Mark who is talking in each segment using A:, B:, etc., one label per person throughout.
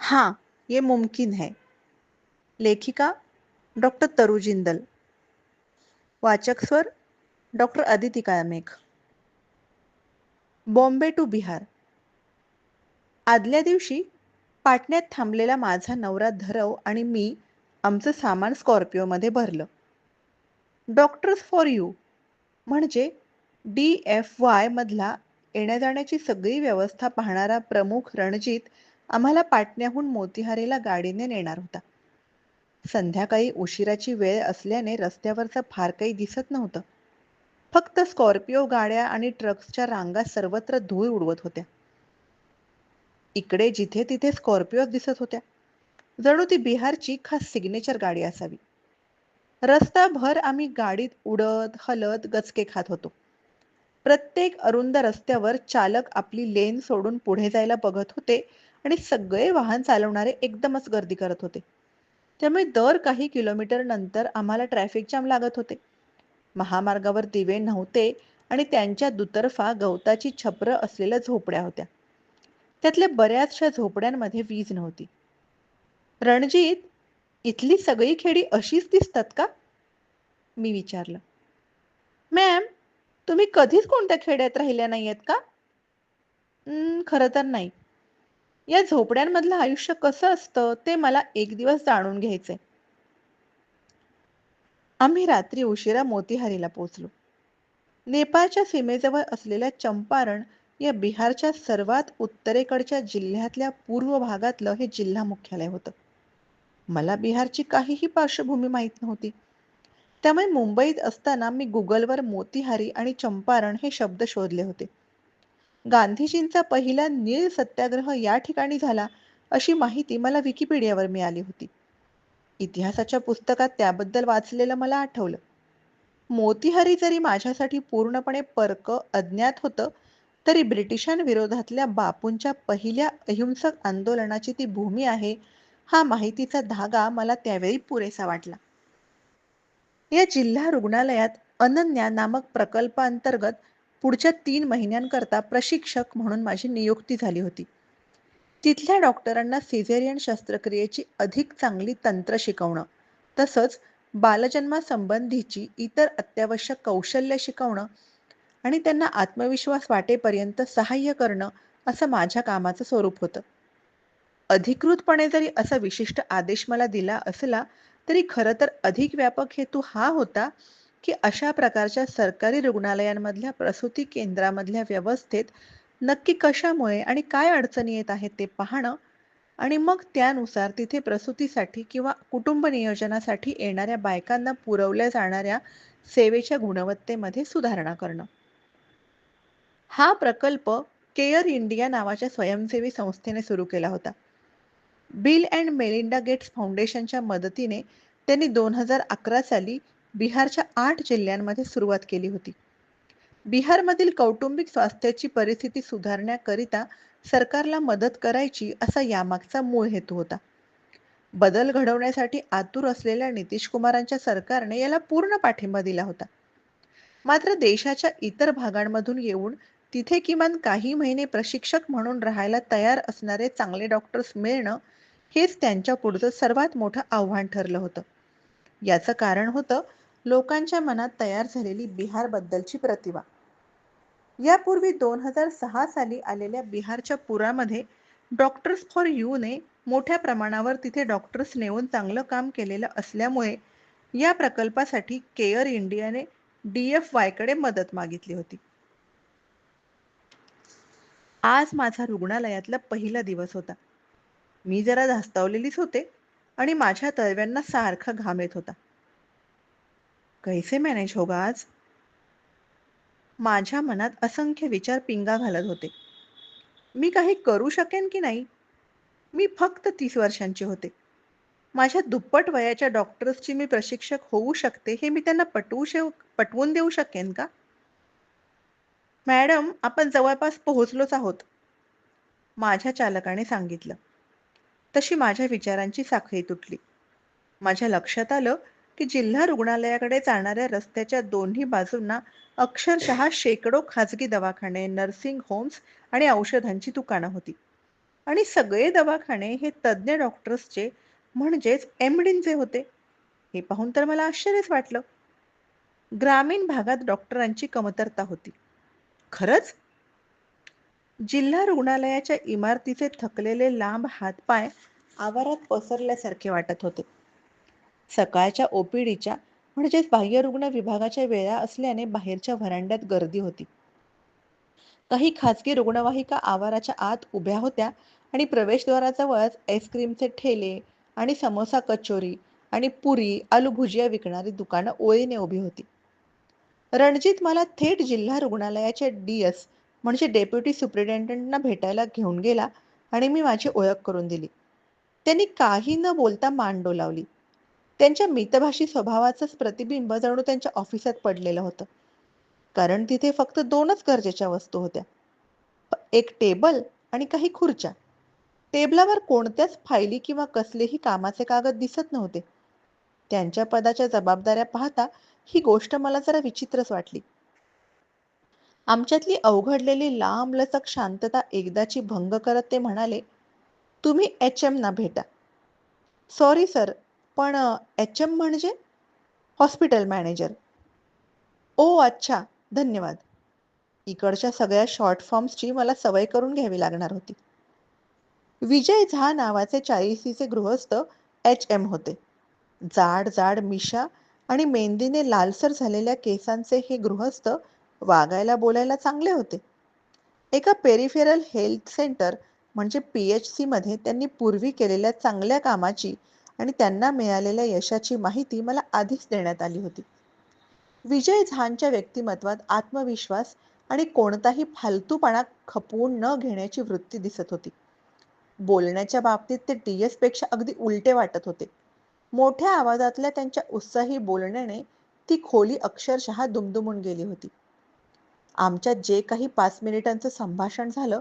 A: हाँ, ये मुमकिन है. लेखिका डॉक्टर तरु जिंदल. वाचक स्वर डॉक्टर अदिती कायमेघ. बॉम्बे टू बिहार. आदल्या दिवशी पाटण्यात थांबलेला माझा नवरा धरव आणि मी आमचं सामान स्कॉर्पिओमध्ये भरलं. डॉक्टर्स फॉर यू म्हणजे DFY मधला येण्या-जाण्याची सगळी व्यवस्था पाहणारा प्रमुख रणजित आम्हाला पाटण्याहून मोतीहारीला गाडीने नेणार होता. संध्याकाळी उशिराची वेळ असल्याने रस्त्यावरचं फार काही दिसत नव्हतं. फक्त स्कॉर्पिओ गाड्या आणि ट्रक्सच्या रांगा सर्वत्र धूळ उडवत होत्या. इकडे जिथे तिथे स्कॉर्पिओज दिसत होत्या. जणू ती बिहारची खास सिग्नेचर गाडी असावी. रस्ताभर आम्ही गाडीत उडत, हलत, गचके खात होतो. प्रत्येक अरुंद रस्त्यावर चालक आपली लेन सोडून पुढे जायला बघत होते आणि सगळे वाहन चालवणारे एकदमच गर्दी करत होते. त्यामुळे दर काही किलोमीटर नंतर आम्हाला ट्रॅफिक जाम लागत होते. महामार्गावर दिवे नव्हते आणि त्यांच्या दुतर्फा गवताची छपरं असलेल्या झोपड्या होत्या. त्यातल्या बऱ्याचशा झोपड्यांमध्ये वीज नव्हती. रणजित, इथली सगळी खेडी अशीच दिसतात का? मी विचारलं. मॅम, तुम्ही कधीच कोणत्या खेड्यात राहिल्या नाहीयेत का? खरं तर नाही. या झोपड्यांमधलं आयुष्य कसं असतं ते मला एक दिवस जाणून घ्यायचंय. आम्ही रात्री उशिरा मोतीहारीला पोहोचलो. नेपाळच्या सीमेजवळ असलेल्या चंपारण या बिहारच्या सर्वात उत्तरेकडच्या जिल्ह्यातल्या पूर्व भागातलं हे जिल्हा मुख्यालय होतं. मला बिहारची काहीही पार्श्वभूमी माहीत नव्हती. त्यामुळे मुंबईत असताना मी गुगलवर मोतीहारी आणि चंपारण हे शब्द शोधले होते. गांधीजींचा पहिला नीळ सत्याग्रह या ठिकाणी झाला अशी माहिती मला विकिपीडियावर मिळाली होती. इतिहासाच्या पुस्तकात त्याबद्दल वाचलेलं मला आठवलं. मोतीहारी जरी माझ्यासाठी पूर्णपणे परक अज्ञात होतं, तरी ब्रिटिशांविरोधातल्या बापूंच्या पहिल्या अहिंसक आंदोलनाची ती भूमी आहे, हा माहितीचा धागा मला त्यावेळी पुरेसा वाटला. या जिल्हा रुग्णालयात अनन्या नामक प्रकल्पांतर्गत पुढच्या 3 महिन्यांकरता प्रशिक्षक म्हणून माझी नियुक्ती झाली होती. तिथल्या डॉक्टरांना सिझेरियन शस्त्रक्रियेची अधिक चांगली तंत्र शिकवणं, तसंच बालजन्मासंबंधीची इतर अत्यावश्यक कौशल्य शिकवणं आणि त्यांना आत्मविश्वास वाटेपर्यंत सहाय्य करणं असं माझ्या कामाचं स्वरूप होतं. अधिकृतपणे जरी असा विशिष्ट आदेश मला दिला असला, तरी खरं तर अधिक व्यापक हेतू हा होता, की अशा प्रकारच्या सरकारी रुग्णालयांमधल्या प्रसूती केंद्रामधल्या व्यवस्थेत नक्की कशामुळे आणि काय अडचणी येत आहेत ते पाहणं आणि मग त्यानुसार तिथे प्रसूतीसाठी किंवा कुटुंब नियोजनासाठी येणाऱ्या बायकांना पुरवल्या जाणाऱ्या सेवेच्या गुणवत्तेमध्ये सुधारणा करणं. हा प्रकल्प केअर इंडिया नावाच्या स्वयंसेवी संस्थेने सुरू केला होता. बिल अँड मेलिंडा गेट्स फाउंडेशनच्या मदतीने त्यांनी 2011 साली बिहारच्या 8 जिल्ह्यांमध्ये सुरुवात केली होती. बिहारमधील कौटुंबिक स्वास्थ्याची परिस्थिती सुधारण्याकरिता सरकारला मदत करायची असा यामागचा मूळ हेतू होता. बदल घडवण्यासाठी आतुर असलेल्या नितीश कुमारांच्या सरकारने याला पूर्ण पाठिंबा दिला होता. मात्र देशाच्या इतर भागांमधून येऊन तिथे किमान काही महिने प्रशिक्षक म्हणून राहायला तयार असणारे चांगले डॉक्टर्स मिळणं हेच त्यांच्या पुढचं सर्वात मोठं आव्हान ठरलं होतं. याचं कारण होतं लोकांच्या मनात तयार झालेली बिहारबद्दलची प्रतिमा. यापूर्वी 2006 साली आलेल्या बिहारच्या पुरामध्ये डॉक्टर्स फॉर यूने मोठ्या प्रमाणावर तिथे डॉक्टर्स नेऊन चांगलं काम केलेलं असल्यामुळे या प्रकल्पासाठी केअर इंडियाने DFY कडे मदत मागितली होती. आज माझा रुग्णालयातला पहिला दिवस होता. मी जरा धास्तावलेलीच होते आणि माझ्या तळव्यांना सारखा घाम येत होता. कैसे मॅनेज होगा आज? माझ्या मनात असंख्य विचार पिंगा घालत होते. मी काही करू शकेन की नाही? मी फक्त 30 वर्षांची होते. माझ्या दुप्पट वयाच्या डॉक्टर्सची मी प्रशिक्षक होऊ शकते हे मी त्यांना पटवून देऊ शकेन का? मॅडम, आपण जवळपास पोहोचलोच आहोत, माझ्या चालकाने सांगितलं. तशी माझ्या विचारांची साखळी तुटली. माझ्या लक्षात आलं की जिल्हा रुग्णालयाकडे जाणाऱ्या रस्त्याच्या दोन्ही बाजूंना अक्षरशः शेकडो खाजगी दवाखाने, नर्सिंग होम्स आणि औषधांची दुकानं होती. आणि सगळे दवाखाने हे तज्ज्ञ डॉक्टर्सचे म्हणजेच एमडींचे होते. हे पाहून तर मला आश्चर्यच वाटलं. ग्रामीण भागात डॉक्टरांची कमतरता होती. खरंच? जिल्हा रुग्णालयाच्या इमारतीचे थकलेले लांब हातपाय आवारात पसरल्यासारखे वाटत होते. सकाळच्या ओपीडीच्या म्हणजेच बाह्यरुग्ण विभागाच्या वेळा असल्याने बाहेरच्या व्हरांड्यात गर्दी होती. काही खासगी रुग्णवाहिका आवाराच्या आत उभ्या होत्या आणि प्रवेशद्वाराजवळच आईस्क्रीमचे ठेले आणि समोसा कचोरी आणि पुरी, आलू भुजिया विकणारी दुकानं ओळीने उभी होती. रणजित मला थेट जिल्हा रुग्णालयाचे डीएस म्हणजे डेप्युटी सुपरिटेंडंटना भेटायला घेऊन गेला आणि मी माझी ओळख करून दिली. त्यांनी काही न बोलता मान डोलावली. त्यांच्या मितभाषी स्वभावाचंच प्रतिबिंब जणू त्यांच्या ऑफिसात पडलेलं होतं. कारण तिथे फक्त 2च गरजेच्या वस्तू होत्या. एक टेबल आणि काही खुर्च्या. टेबलावर कोणत्याच फायली किंवा कसलेही कामाचे कागद दिसत नव्हते. त्यांच्या पदाच्या जबाबदाऱ्या पाहता ही गोष्ट मला जरा विचित्रच वाटली. आमच्यातली अवघडलेली लांबलचक शांतता एकदाची भंग करत ते म्हणाले, "तुम्ही एच.एम. ना भेटा." "सॉरी सर, पण एच.एम. म्हणजे?" "Hospital manager." "ओह अच्छा, धन्यवाद." इकडच्या सगळ्या शॉर्ट फॉर्म्सची मला सवय करून घ्यावी लागणार होती. विजय झा नावाचे 40शीचे गृहस्थ एच.एम. होते. जाड जाड मिशा आणि मेहंदीने लालसर झालेल्या केसांचे हे गृहस्थ वागायला बोलायला चांगले होते. एका पेरिफेरल हेल्थ सेंटर म्हणजे PHC मध्ये त्यांनी पूर्वी केलेल्या चांगल्या कामाची आणि त्यांना मिळालेल्या यशाची माहिती मला आधीच देण्यात आली होती. विजय झांच्या व्यक्तिमत्वात आत्मविश्वास आणि कोणताही फालतूपणा खपवून न घेण्याची वृत्ती दिसत होती. बोलण्याच्या बाबतीत ते DS पेक्षा अगदी उलटे वाटत होते. मोठ्या आवाजातल्या त्यांच्या उत्साही बोलण्याने ती खोली अक्षरशः दुमदुमून गेली होती. आमच्यात जे काही 5 मिनिटांचं संभाषण झालं,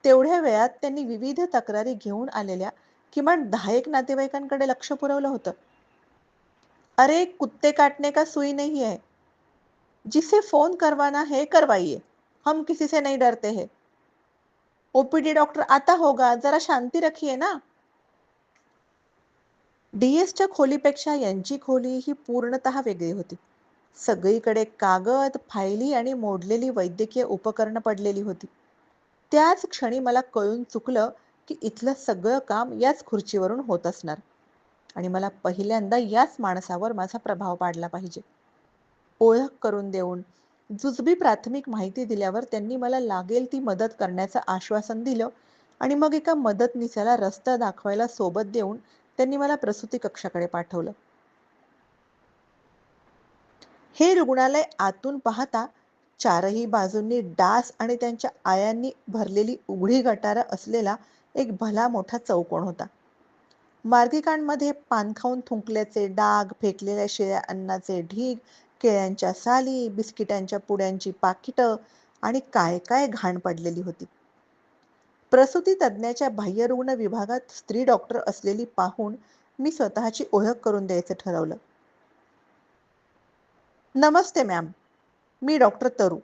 A: तेवढ्या वेळात त्यांनी विविध तक्रारी घेऊन आलेल्या किमान 10 नातेवाईकांकडे लक्ष पुरवलं होतं. "अरे, कुत्ते काटने का सुई नहीं है. जिसे फोन करवाना है करवाइए. हम किसी से नहीं डरते हैं. ओपीडी डॉक्टर आता होगा, जरा शांती रखिए ना." DSच्या खोलीपेक्षा यांची खोली ही पूर्णतः वेगळी होती. सगळीकडे कागद, फायली आणि मोडलेली वैद्यकीय उपकरणं पडलेली होती. त्याच क्षणी मला कळून चुकलं की इथलं सगळं काम याच खुर्चीवरून होत असणार आणि मला पहिल्यांदा याच माणसावर माझा प्रभाव पाडला पाहिजे. ओळख करून देऊन, जुजबी प्राथमिक माहिती दिल्यावर त्यांनी मला लागेल ती मदत करण्याचं आश्वासन दिलं आणि मग एका मदतनीसाला रस्ता दाखवायला सोबत देऊन त्यांनी मला प्रसूती कक्षाकडे पाठवलं. हे रुग्णालय आतून पाहता चारही बाजूंनी डास आणि त्यांच्या आयांनी भरलेली उघडी गटारं असलेला एक भला मोठा चौकोन होता. मार्गिकांमध्ये पान खाऊन थुंकल्याचे डाग, फेकलेल्या शिळ्या अन्नाचे ढीग, केळ्यांच्या साली, बिस्किटांच्या पुड्यांची पाकिटं आणि काय काय घाण पडलेली होती. प्रसूती तज्ज्ञाच्या बाह्यरुग्ण विभागात स्त्री डॉक्टर असलेली पाहून मी स्वतःची ओळख करून द्यायचं ठरवलं. "नमस्ते मॅम, मी डॉक्टर तरू.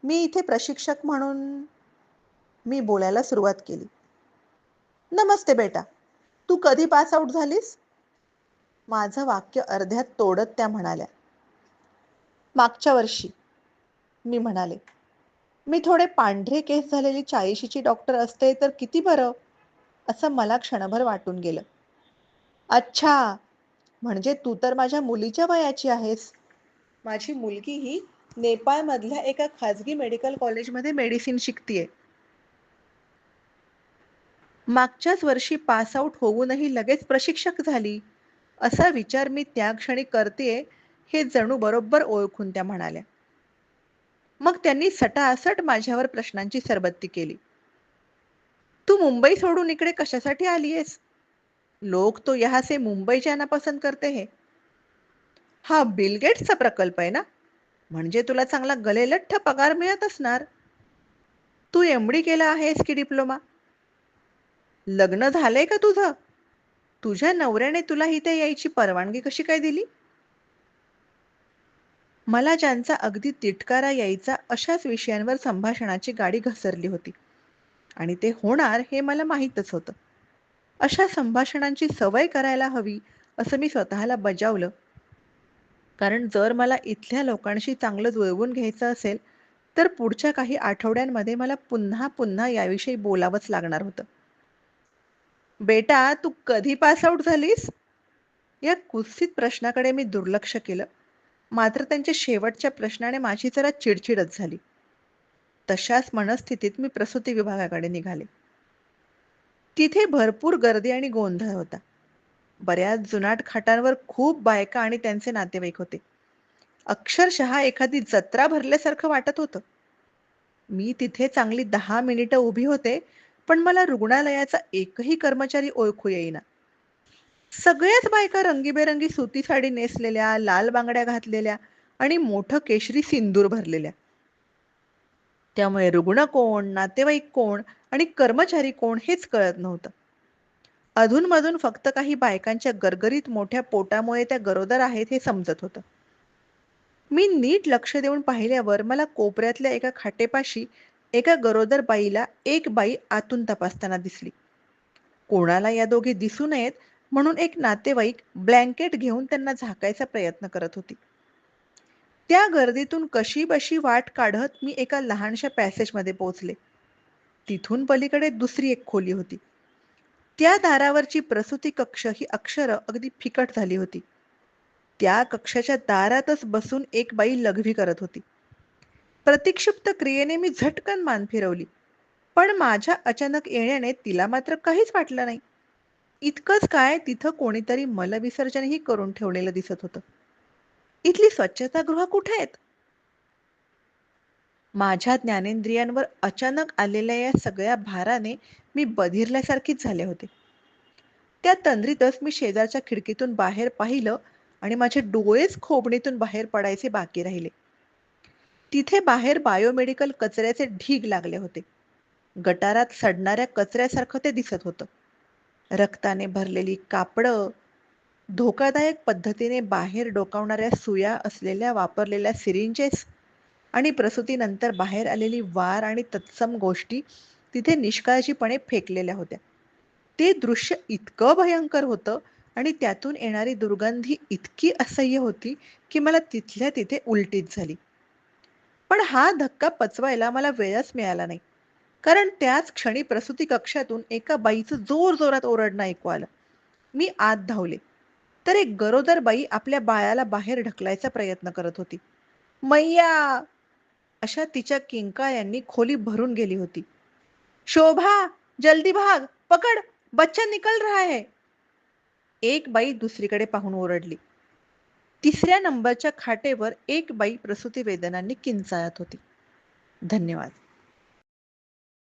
A: मी इथे प्रशिक्षक म्हणून." मी बोलायला सुरुवात केली. "नमस्ते बेटा, तू कधी पास आउट झालीस?" माझं वाक्य अर्ध्यात तोडत त्या म्हणाल्या. "मागच्या वर्षी." मी म्हणाले. "मी थोडे पांढरे केस झालेली 40शीची डॉक्टर असते तर किती बरं." असं मला क्षणभर वाटून गेलं. "अच्छा, म्हणजे तू तर माझ्या मुलीच्या वयाची आहेस." माझी मुलगी ही नेपाळमधल्या एका खाजगी मेडिकल कॉलेजमध्ये मेडिसिन शिकतीये. मागच्याच वर्षी पास आउट होऊनही लगेच प्रशिक्षक झाली. असा विचार मी त्या क्षणी करतेय हे जणू बरोबर ओळखून त्या म्हणाल्या. मग त्यांनी सटासट माझ्यावर प्रश्नांची सरबत्ती केली. "तू मुंबई सोडून इकडे कशासाठी आलीयस? लोग तो यहाँ से मुंबई जाना पसंद करते हैं." "हा बिल गेट्सचा प्रकल्प आहे ना? म्हणजे तुला चांगला गलेलठ्ठ पगार मिळत असणार. तू MD केला आहेस की डिप्लोमा? लग्न झालंय का तुझं? तुझ्या नवऱ्याने तुला इथे यायची परवानगी कशी काय दिली?" मला ज्यांचा अगदी तिटकारा यायचा अशाच विषयांवर संभाषणाची गाडी घसरली होती. आणि ते होणार हे मला माहीतच होतं. अशा संभाषणांची सवय करायला हवी असं मी स्वतःला बजावलं. कारण जर मला इथल्या लोकांशी चांगलं जुळवून घ्यायचं असेल, तर पुढच्या काही आठवड्यांमध्ये मला पुन्हा पुन्हा याविषयी बोलावंच लागणार होतं. "बेटा, तू कधी पास आउट झालीस?" या कुत्सित प्रश्नाकडे मी दुर्लक्ष केलं. मात्र त्यांच्या शेवटच्या प्रश्नाने माझी जरा चिडचिडच झाली. तशाच मनस्थितीत मी प्रसूती विभागाकडे निघाले. तिथे भरपूर गर्दी आणि गोंधळ होता. बऱ्याच जुनाट खाटांवर खूप बायका आणि त्यांचे नातेवाईक होते. अक्षरशः एखादी जत्रा भरल्यासारखं वाटत होतं. मी तिथे चांगली 10 मिनिटं उभी होते, पण मला रुग्णालयाचा एकही कर्मचारी ओळखू येईना. सगळ्याच बायका रंगीबेरंगी सुती साडी नेसलेल्या, लाल बांगड्या घातलेल्या आणि मोठं केशरी सिंदूर भरलेल्या. त्यामुळे रुग्ण कोण, नातेवाईक कोण आणि कर्मचारी कोण हेच कळत नव्हतं. अधूनमधून फक्त काही बायकांच्या गरगरीत मोठ्या पोटामुळे त्या गरोदर आहेत हे समजत होतं. मी नीट लक्ष देऊन पाहिल्यावर मला कोपऱ्यातल्या एका खाटेपाशी एका गरोदर बाईला एक बाई आतून तपासताना दिसली. कोणाला या दोघी दिसू नयेत म्हणून एक नातेवाईक ब्लँकेट घेऊन त्यांना झाकायचा प्रयत्न करत होती. त्या गर्दीतून कशीबशी वाट काढत मी एका लहानशा पॅसेजमध्ये पोहोचले. तिथून पलीकडे दुसरी एक खोली होती. त्या दारावरची प्रसूती कक्ष ही अक्षरं अगदी फिकट झाली होती. त्या कक्षाच्या दारातच बसून एक बाई लघवी करत होती. प्रतिक्षिप्त क्रियेने मी झटकन मान फिरवली, पण माझ्या अचानक येण्याने तिला मात्र काहीच वाटलं नाही. इतकंच काय, तिथं कोणीतरी मलविसर्जनही करून ठेवलेलं दिसत होतं. इथली स्वच्छतागृह कुठे आहेत? माझ्या ज्ञानेंद्रियांवर अचानक आलेल्या या सगळ्या भाराने मी बधिरल्यासारखीच झाले होते. त्या तंद्रीतच मी शेजारच्या खिडकीतून बाहेर पाहिलं आणि माझे डोळेच खोबणीतून बाहेर पडायचे बाकी राहिले. तिथे बाहेर बायोमेडिकल कचऱ्याचे ढीग लागले होते. गटारात सडणाऱ्या कचऱ्यासारखं ते दिसत होतं. रक्ताने भरलेली कापडं, धोकादायक पद्धतीने बाहेर डोकावणाऱ्या सुया असलेल्या वापरलेल्या सिरिंजेस आणि प्रसूतीनंतर बाहेर आलेली वार आणि तत्सम गोष्टी तिथे निष्काळजीपणे फेकलेल्या होत्या. ते दृश्य इतकं भयंकर होतं आणि त्यातून येणारी दुर्गंधी इतकी असह्य होती की मला तिथल्या तिथे उलटीच झाली. पण हा धक्का पचवायला मला वेळच मिळाला नाही. कारण त्याच क्षणी प्रसूती कक्षातून एका बाईचं जोरजोरात ओरडणं ऐकू आलं. मी आत धावले, तर एक गरोदर बाई आपल्या बाळाला बाहेर ढकलायचा प्रयत्न करत होती. मैया अशा तिच्या किंकाळ्यांनी खोली भरून गेली होती. शोभा, जल्दी भाग, पकड, बच्चा निकल रहा है. एक बाई दुसरीकडे पाहून ओरडली. तिसऱ्या नंबरच्या खाटेवर एक बाई प्रसूती वेदनांनी किंचाळत होती. धन्यवाद.